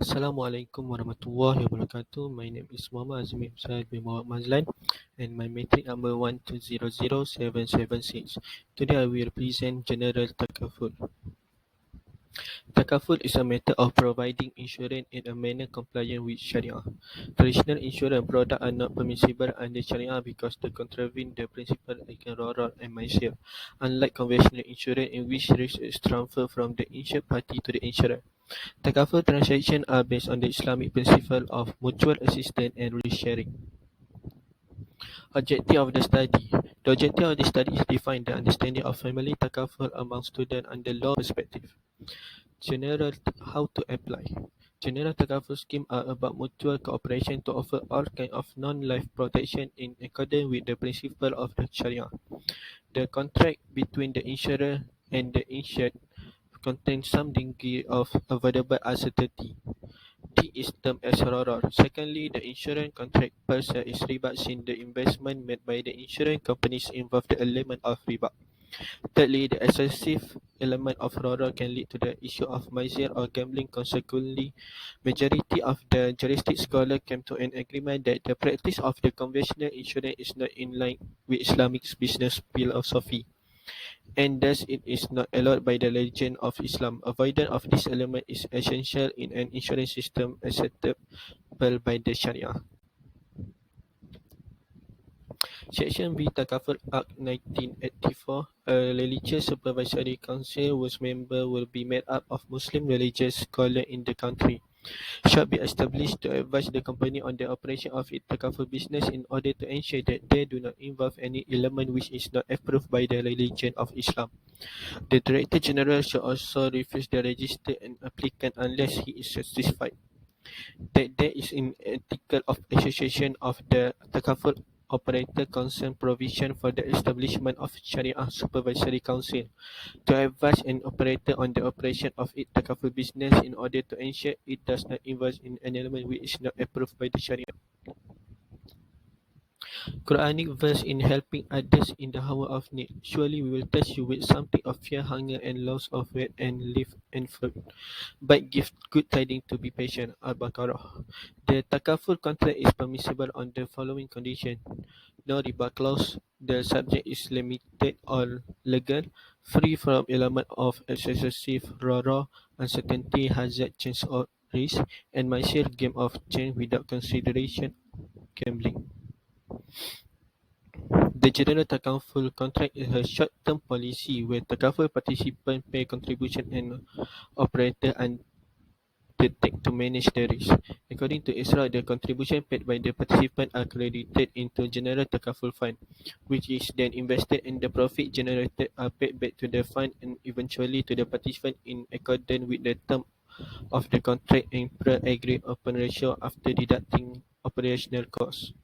Assalamualaikum warahmatullahi wabarakatuh. My name is Muhammad Haziq Mifzal bin Muhammad Mazlan and my metric number 1200776. Today I will present General Takaful. Takaful is a method of providing insurance in a manner compliant with Sharia. Traditional insurance products are not permissible under Sharia because they contravene the principle against Rara and Maisir, unlike conventional insurance in which risk is transferred from the insured party to the insurer. Takaful transactions are based on the Islamic principle of mutual assistance and risk sharing. Objective of the study. The objective of the study is to define the understanding of family takaful among students under law perspective. General how to apply. General takaful schemes are about mutual cooperation to offer all kinds of non-life protection in accordance with the principle of the Sharia. The contract between the insurer and the insured contains some degree of avoidable uncertainty. D is termed as Roror. Secondly, the insurance contract per se is riba since the investment made by the insurance companies involve the element of riba. Thirdly, the excessive element of Roror can lead to the issue of maisir or gambling. Consequently, majority of the juristic scholars came to an agreement that the practice of the conventional insurance is not in line with Islamic business philosophy, and thus it is not allowed by the religion of Islam. Avoidance of this element is essential in an insurance system acceptable by the Sharia. Section B Takaful Act 1984. A religious supervisory council whose members will be made up of Muslim religious scholars in the country shall be established to advise the company on the operation of its takaful business in order to ensure that they do not involve any element which is not approved by the religion of Islam. The Director General should also refuse to register an applicant unless he is satisfied that there is an article of association of the Takaful Operator Concern provision for the establishment of Sharia Supervisory Council to advise an operator on the operation of its Takaful business in order to ensure it does not involve in an element which is not approved by the Sharia. Quranic verse in helping others in the hour of need. Surely we will test you with something of fear, hunger, and loss of weight and live and food. But give good tidings to be patient. Al-Baqarah. The takaful contract is permissible on the following condition. No riba clause. The subject is limited or legal, free from element of excessive rara, uncertainty, hazard, chance or risk, and maisir game of chance without consideration gambling. The General Takaful contract is a short-term policy where takaful participants pay contribution and operator undertake to manage the risk. According to Isra, the contribution paid by the participant are credited into General Takaful Fund, which is then invested and the profit generated are paid back to the fund and eventually to the participant in accordance with the term of the contract and pre-agreed open ratio after deducting operational costs.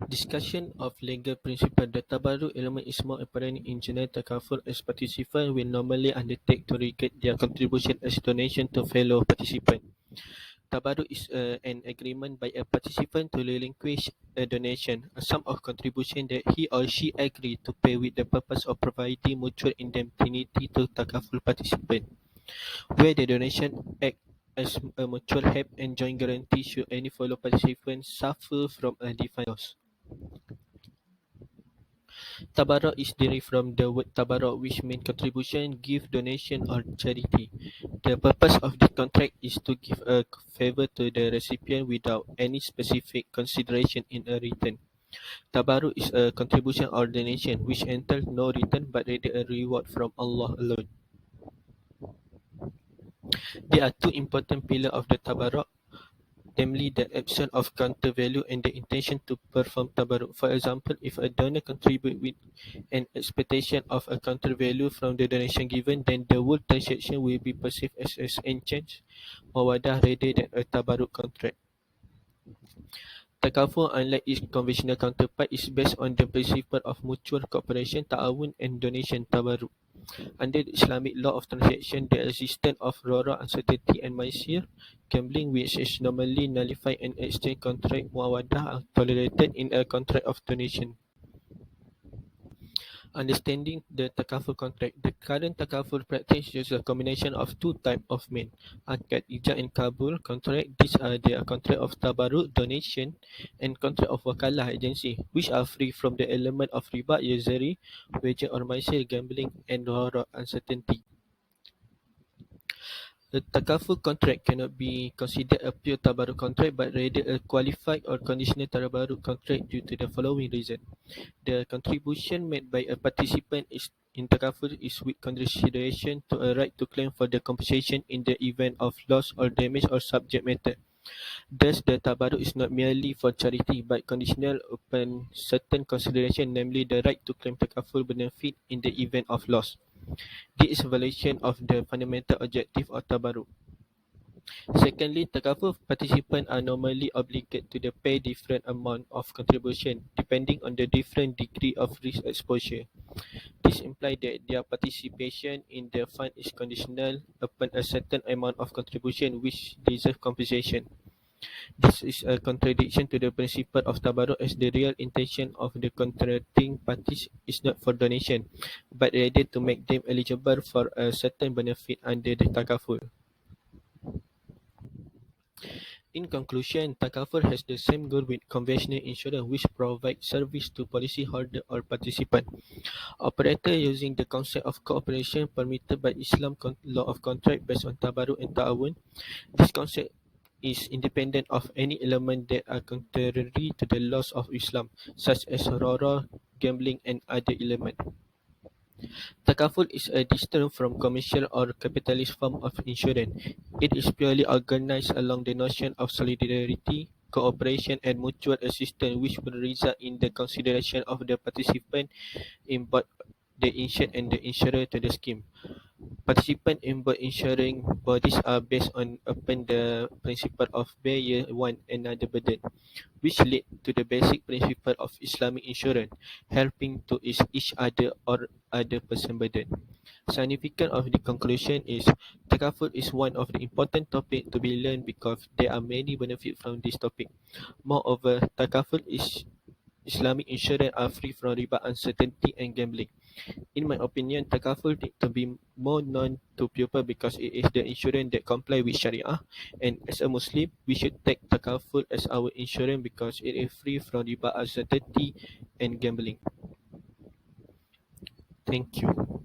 Discussion of legal principle. The tabarruk element is more apparent in general takaful as participants will normally undertake to regard their contribution as donation to fellow participants. Tabarruk is an agreement by a participant to relinquish a donation, a sum of contribution that he or she agreed to pay with the purpose of providing mutual indemnity to takaful participant, where the donation act as a mutual help and joint guarantee should any fellow participant suffer from a defined loss. Tabarruk is derived from the word tabarruk, which means contribution, gift, donation, or charity. The purpose of the contract is to give a favor to the recipient without any specific consideration in a return. Tabarruk is a contribution or donation which entails no return but rather a reward from Allah alone. There are two important pillars of the tabarruk, namely the absence of counter value and the intention to perform tabarruk. For example, if a donor contributes with an expectation of a counter value from the donation given, then the whole transaction will be perceived as an exchange mawadah rather than a tabarruk contract. Takaful, unlike its conventional counterpart, is based on the principle of mutual cooperation, ta'awun, and donation, tabarruk. Under the Islamic law of transaction, the existence of rara, uncertainty, and maisir, gambling, which is normally nullified an exchange contract muawadah, are tolerated in a contract of donation. Understanding the takaful contract. The current takaful practice uses a combination of two types of main akad ijab and kabul contract. These are the contract of tabarruk donation and contract of wakalah agency, which are free from the element of riba, usury, wager or maisir, gambling, and uncertainty. The takaful contract cannot be considered a pure tabarruk contract, but rather a qualified or conditional tabarruk contract due to the following reason. The contribution made by a participant in takaful is with consideration to a right to claim for the compensation in the event of loss or damage or subject matter. Thus, the tabarruk is not merely for charity but conditional upon certain consideration, namely the right to claim takaful benefit in the event of loss. This is a violation of the fundamental objective of tabarruk. Secondly, takaful participants are normally obligated to pay different amount of contribution depending on the different degree of risk exposure. This implies that their participation in the fund is conditional upon a certain amount of contribution which deserves compensation. This is a contradiction to the principle of tabarruk, as the real intention of the contracting parties is not for donation, but rather to make them eligible for a certain benefit under the takaful. In conclusion, takaful has the same goal with conventional insurance, which provides service to policyholder or participant. Operator using the concept of cooperation permitted by Islam law of contract based on tabarruk and ta'awun. This concept is independent of any element that are contrary to the laws of Islam, such as rara, gambling, and other elements. Takaful is a distinct from commercial or capitalist form of insurance. It is purely organized along the notion of solidarity, cooperation, and mutual assistance, which will result in the consideration of the participant in both the insured and the insurer to the scheme. Participants in both insuring bodies are based upon the principle of bear one another burden, which lead to the basic principle of Islamic insurance, helping to ease each other or other person burden. Significance of the conclusion is takaful is one of the important topic to be learned because there are many benefits from this topic. Moreover, takaful is Islamic insurance are free from riba, uncertainty, and gambling. In my opinion, takaful need to be more known to people because it is the insurance that comply with Sharia. And as a Muslim, we should take takaful as our insurance because it is free from riba, uncertainty, and gambling. Thank you.